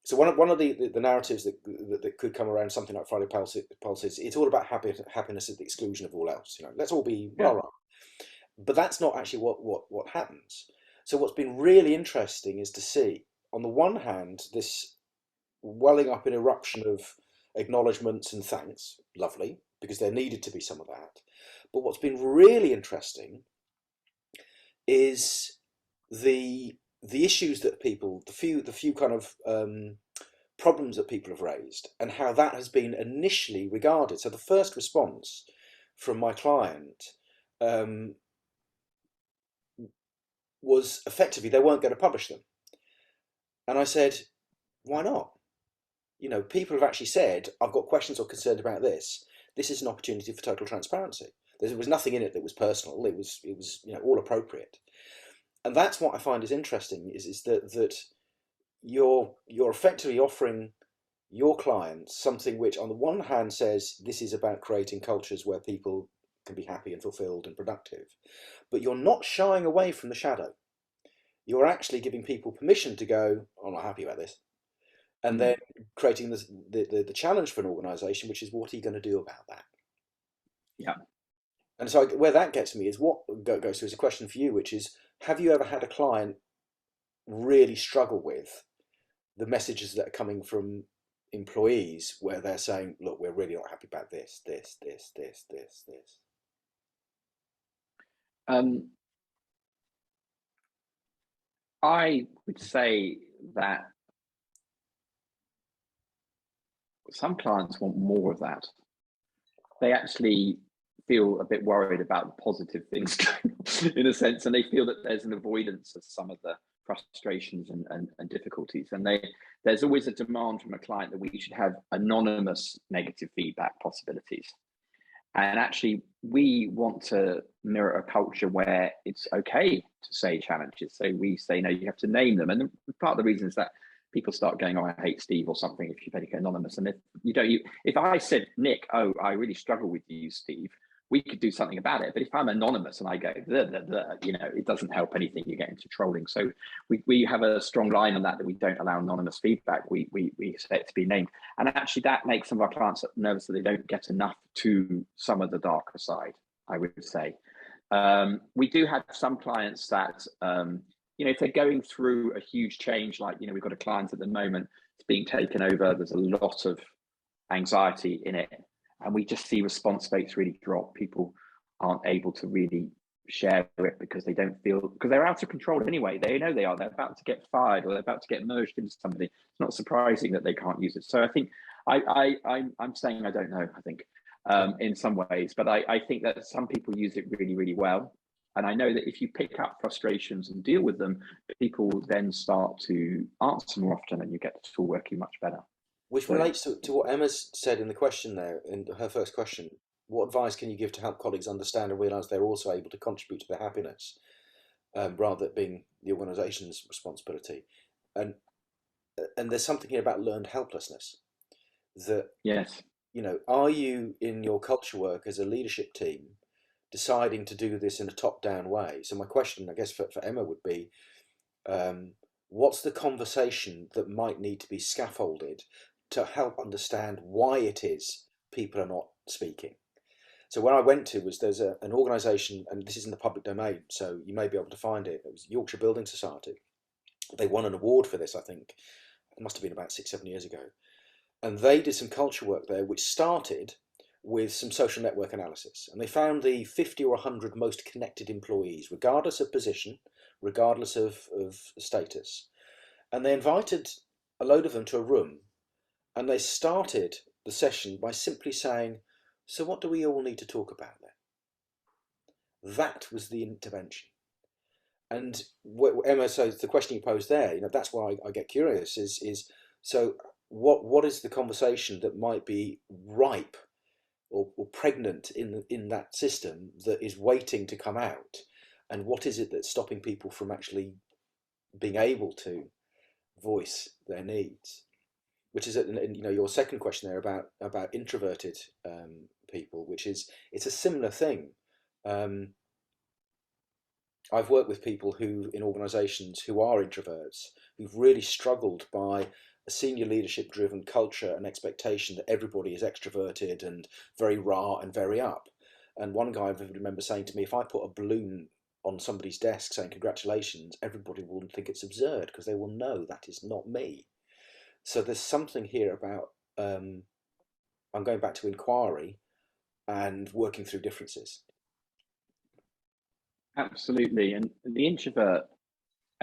So one of the narratives that could come around something like Friday Pulse is it's all about happiness at the exclusion of all else. Let's all be well, right. But that's not actually what happens. So what's been really interesting is to see, on the one hand, this welling up an eruption of acknowledgements and thanks, lovely, because there needed to be some of that. But what's been really interesting is the issues that people, the few kind of problems that people have raised, and how that has been initially regarded. So the first response from my client was effectively they weren't going to publish them. And I said, why not? People have actually said, I've got questions or concerns about this. This is an opportunity for total transparency. There was nothing in it that was personal. It was all appropriate. And that's what I find is interesting, is that you're effectively offering your clients something which on the one hand says this is about creating cultures where people can be happy and fulfilled and productive, but you're not shying away from the shadow. You're actually giving people permission to go, I'm not happy about this. And then creating the challenge for an organisation, which is, what are you going to do about that? Yeah. And so where that gets me is what goes to is a question for you, which is, have you ever had a client really struggle with the messages that are coming from employees where they're saying, look, we're really not happy about this. I would say that some clients want more of that. They actually feel a bit worried about the positive things in a sense, and they feel that there's an avoidance of some of the frustrations and difficulties. And there's always a demand from a client that we should have anonymous negative feedback possibilities. And actually, we want to mirror a culture where it's okay to say challenges. So we say, no, you have to name them. And part of the reason is that people start going, oh, I hate Steve or something if you make it anonymous. And if I said, Nick, oh, I really struggle with you, Steve, we could do something about it. But if I'm anonymous and I go, it doesn't help anything. You get into trolling. So we have a strong line on that we don't allow anonymous feedback. We expect it to be named. And actually that makes some of our clients nervous that they don't get enough to some of the darker side, I would say. We do have some clients that, if they're going through a huge change, like, we've got a client at the moment, it's being taken over. There's a lot of anxiety in it. And we just see response rates really drop. People aren't able to really share it because they don't feel, because they're out of control anyway. They know they're about to get fired or they're about to get merged into somebody. It's not surprising that they can't use it. So I think I'm saying I don't know, I think, in some ways, but I think that some people use it really, really well. And I know that if you pick up frustrations and deal with them, people will then start to answer more often and you get the tool working much better. Which relates to what Emma's said in the question there, in her first question. What advice can you give to help colleagues understand and realise they're also able to contribute to their happiness, rather than being the organisation's responsibility? And there's something here about learned helplessness. That, yes, are you in your culture work as a leadership team deciding to do this in a top-down way? So my question, I guess, for Emma would be, what's the conversation that might need to be scaffolded to help understand why it is people are not speaking? So where I went to there's an organisation, and this is in the public domain, so you may be able to find it. It was Yorkshire Building Society. They won an award for this, I think. It must have been about 6-7 years ago. And they did some culture work there, which started with some social network analysis, and they found the 50 or 100 most connected employees, regardless of position, regardless of status. And they invited a load of them to a room, and they started the session by simply saying, so what do we all need to talk about then? That was the intervention. And Emma, so the question you posed there, that's why I get curious, is so what is the conversation that might be ripe or pregnant in that system that is waiting to come out, and what is it that's stopping people from actually being able to voice their needs? Which is, your second question there about introverted people, which is, it's a similar thing. I've worked with people in organisations who are introverts, who've really struggled by a senior leadership driven culture and expectation that everybody is extroverted and very raw and very up. And one guy I remember saying to me, if I put a balloon on somebody's desk saying congratulations, everybody will think it's absurd because they will know that is not me. So there's something here about, I'm going back to inquiry and working through differences. Absolutely. And the introvert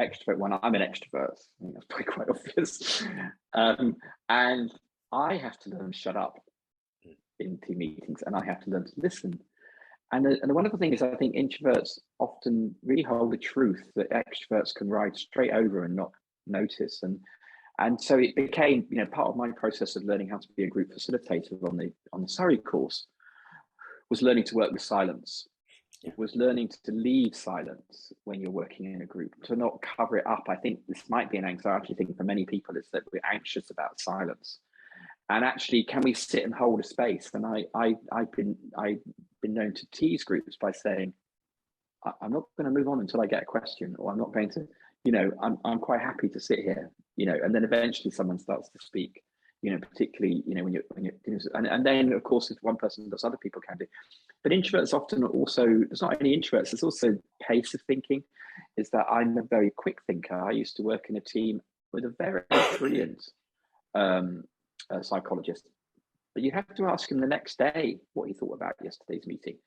extrovert one, I'm an extrovert. I think that's probably quite obvious. And I have to learn to shut up in team meetings, and I have to learn to listen. And the wonderful thing is, I think introverts often really hold the truth that extroverts can ride straight over and not notice. And so it became, part of my process of learning how to be a group facilitator on the Surrey course was learning to work with silence. It was learning to leave silence when you're working in a group, to not cover it up. I think this might be an anxiety thing for many people, is that we're anxious about silence. And actually, can we sit and hold a space? And I've been known to tease groups by saying, I'm not going to move on until I get a question, or I'm not going to, I'm quite happy to sit here, and then eventually someone starts to speak, particularly, when you're and then of course, if one person does, other people can do. But introverts often also, there's not only introverts, there's also pace of thinking, is that I'm a very quick thinker. I used to work in a team with a very brilliant psychologist, but you have to ask him the next day what he thought about yesterday's meeting,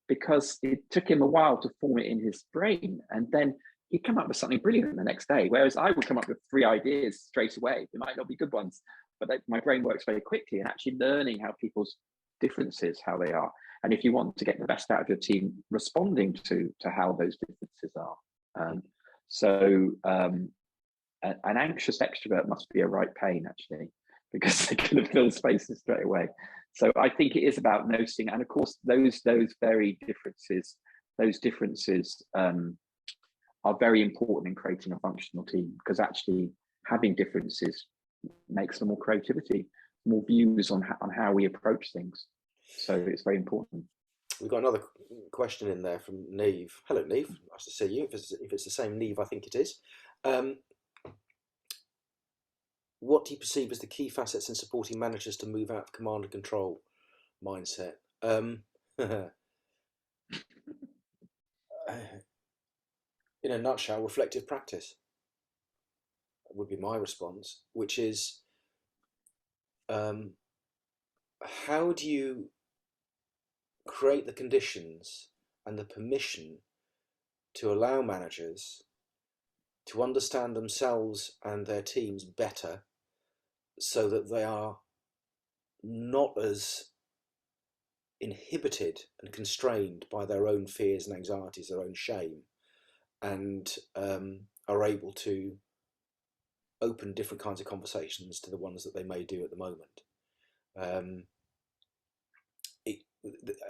because it took him a while to form it in his brain, and then he'd come up with something brilliant the next day, whereas I would come up with 3 ideas straight away. They might not be good ones, but my brain works very quickly, and actually learning how people's differences, how they are. And if you want to get the best out of your team, responding to how those differences are. An anxious extrovert must be a right pain, actually, because they're going to fill spaces straight away. So I think it is about noticing, and of course those very differences, are very important in creating a functional team, because actually having differences makes for more creativity, more views on how we approach things. So it's very important. We've got another question in there from Neve. Hello, Neve. Nice to see you. If it's the same Neve, I think it is. What do you perceive as the key facets in supporting managers to move out of command and control mindset? In a nutshell, reflective practice would be my response, which is, how do you create the conditions and the permission to allow managers to understand themselves and their teams better, so that they are not as inhibited and constrained by their own fears and anxieties, their own shame, and are able to open different kinds of conversations to the ones that they may do at the moment.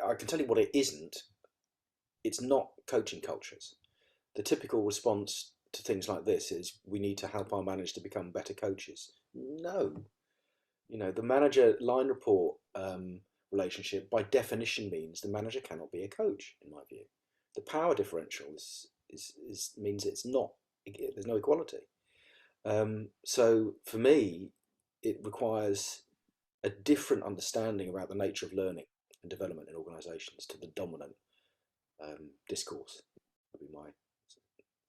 I can tell you what it isn't. It's not coaching cultures. The typical response to things like this is, we need to help our managers to become better coaches. No. The manager line report relationship by definition means the manager cannot be a coach, in my view. The power differential means it's not, there's no equality. So for me, it requires a different understanding about the nature of learning and development in organisations to the dominant discourse, would be my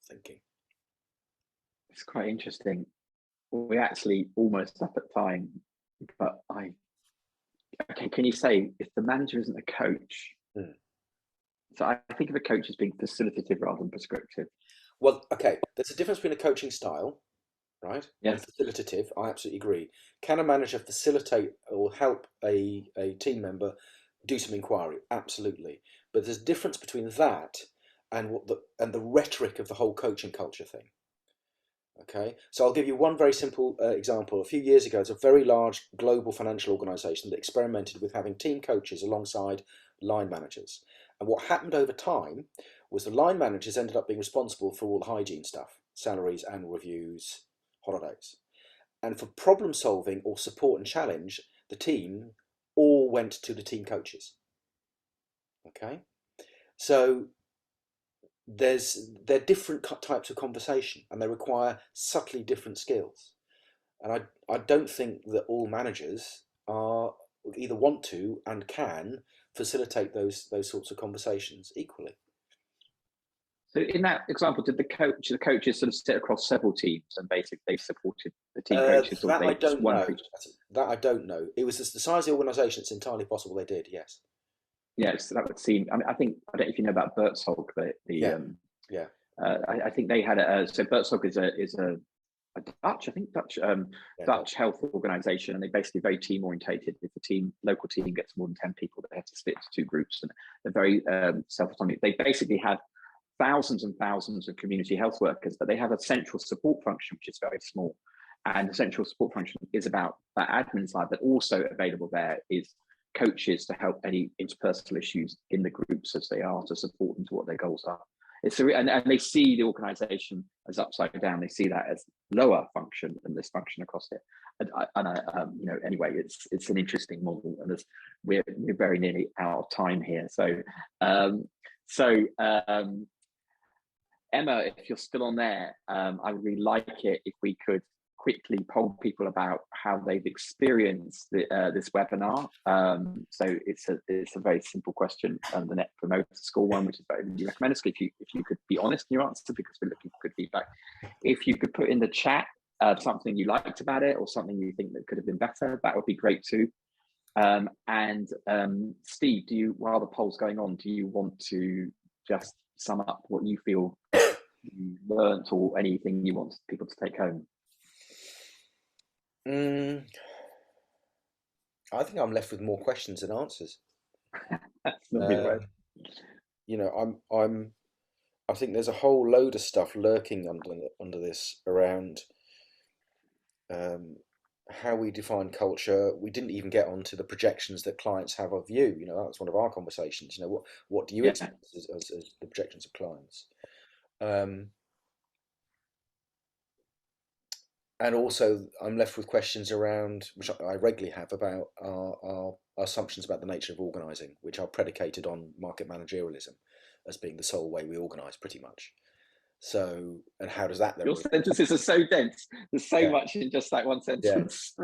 thinking. It's quite interesting. We're actually almost up at time, but okay, can you say if the manager isn't a coach? So I think of a coach as being facilitative rather than prescriptive. Well, okay, there's a difference between a coaching style, right? Yes. And facilitative, I absolutely agree. Can a manager facilitate or help a team member do some inquiry? Absolutely. But there's a difference between that and the rhetoric of the whole coaching culture thing. Okay, so I'll give you one very simple example. A few years ago, there's a very large global financial organization that experimented with having team coaches alongside line managers. And what happened over time was the line managers ended up being responsible for all the hygiene stuff, salaries, annual reviews, holidays. And for problem solving or support and challenge, the team all went to the team coaches. Okay, so they're different types of conversation, and they require subtly different skills. And I don't think that all managers are either want to and can facilitate those sorts of conversations equally. So in that example, did the coaches sort of sit across several teams and basically they supported the team coaches, or That they I just don't one know. coach? That I don't know. It was the size of the organisation. It's entirely possible they did. Yes. Yes, that would seem. I mean, I don't know if you know about Bertzolk, Yeah. I think they had so Bertzolk is a Dutch, Dutch health organisation, and they're basically very team orientated. If the local team gets more than 10 people, they have to split into two groups, and they're very self-autonomy. They basically have thousands and thousands of community health workers, but they have a central support function, which is very small. And the central support function is about that admin side, but also available there is coaches to help any interpersonal issues in the groups as they are, to support them to what their goals are. And they see the organisation as upside down. They see that as lower function than this function across it. Anyway, it's an interesting model, and we're very nearly out of time here. So Emma, if you're still on there, I would really like it if we could quickly poll people about how they've experienced this webinar. So it's a very simple question, the Net Promoter Score one, which is very really recommended. So if you could be honest in your answer, because we're looking for good feedback. If you could put in the chat something you liked about it or something you think that could have been better, that would be great too. Steve, while the poll's going on, do you want to just sum up what you feel you learnt or anything you want people to take home? I think I'm left with more questions than answers. That's not right. I think there's a whole load of stuff lurking under this around how we define culture. We didn't even get onto the projections that clients have of you. That's one of our conversations. What do you expect as the projections of clients? And also, I'm left with questions around, which I regularly have, about our assumptions about the nature of organising, which are predicated on market managerialism as being the sole way we organise, pretty much. So, and how does that then? Your sentences are so dense. There's so much in just that one sentence.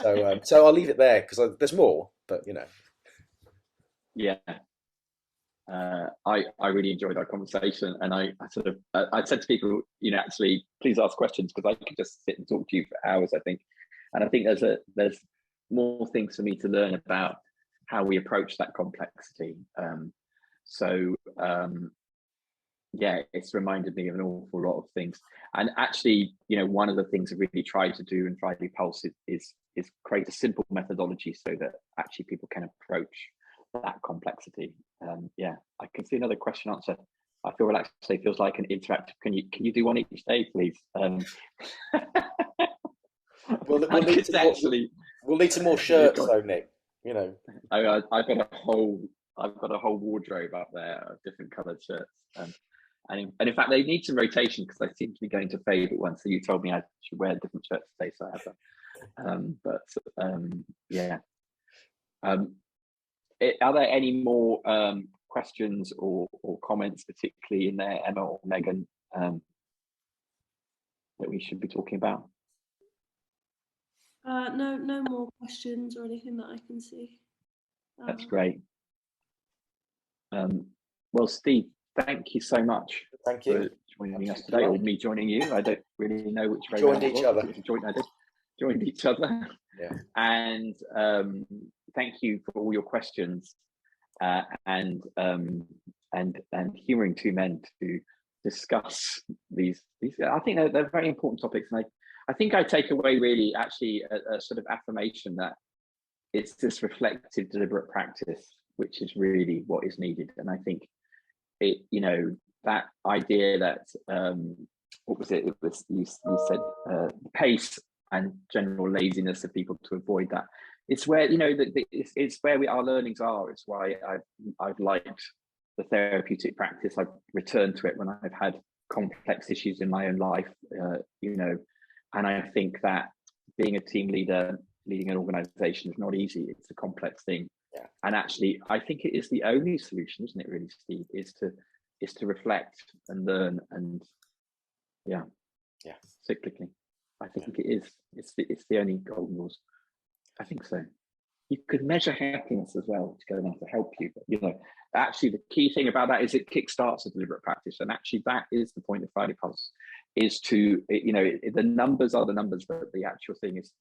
Yeah. So I'll leave it there because there's more, but Yeah. I really enjoyed our conversation, and I said to people, actually, please ask questions, because I could just sit and talk to you for hours, I think. And I think there's more things for me to learn about how we approach that complexity. It's reminded me of an awful lot of things. And actually, one of the things I really try to do in Friday Pulse is create a simple methodology so that actually people can approach that complexity. I can see another question answer. I feel relaxed. It feels like an interactive. Can you do one each day, please? We'll need some more shirts, though, Nick. I've got a whole wardrobe up there of different coloured shirts, and in fact they need some rotation because I seem to be going to favourite ones. So you told me I should wear different shirts today, so I have them. Are there any more questions or comments, particularly in there, Emma or Megan, that we should be talking about? No more questions or anything that I can see. That's great. Well, Steve, thank you so much. Thank you for joining us today, or me joining you. I don't really know which way. Joined each other. Joined each other. Yeah. And thank you for all your questions and humouring two men to discuss these. I think they're very important topics, and I think I take away really actually a sort of affirmation that it's this reflective, deliberate practice which is really what is needed. And I think it, you know, that idea that what was it? It was you said pace and general laziness of people to avoid that. It's where, you know, it's where our learnings are. It's why I've liked the therapeutic practice. I've returned to it when I've had complex issues in my own life, you know, and I think that being a team leader, leading an organization is not easy. It's a complex thing. Yeah. And actually, I think it is the only solution, isn't it, really, Steve, is to reflect and learn and cyclically. I think it is. It's the only golden rules. I think so. You could measure happiness as well, to go on to help you. But, you know, actually the key thing about that is it kickstarts a deliberate practice. And actually that is the point of Friday Pulse, is to, you know, the numbers are the numbers, but the actual thing is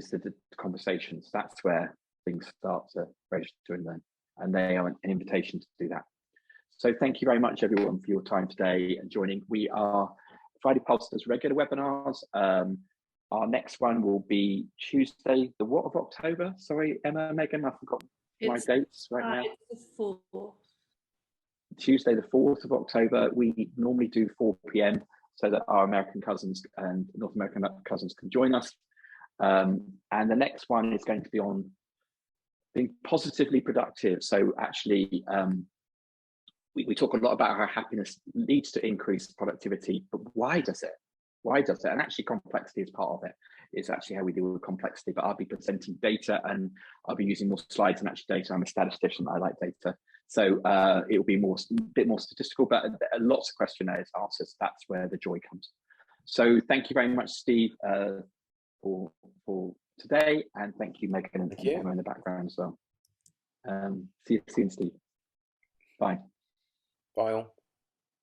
the conversations. That's where things start to register and learn. And they are an invitation to do that. So thank you very much, everyone, for your time today and joining. Friday Pulse does regular webinars. Our next one will be Tuesday, the what of October? Sorry, Emma, Megan, I forgot my dates right now. It's the 4th. Tuesday, the 4th of October. We normally do 4 p.m. so that our American cousins and North American cousins can join us. And the next one is going to be on being positively productive. So actually, we talk a lot about how happiness leads to increased productivity, but why does it? Why does it? And actually complexity is part of it. It's actually how we deal with complexity, but I'll be presenting data and I'll be using more slides and actually data. I'm a statistician, I like data. So it will be a bit more statistical, but lots of questionnaires, answers. That's where the joy comes. So thank you very much, Steve, for today. And thank you, Megan, and Emma in the background as well. See you soon, Steve. Bye. Bye all.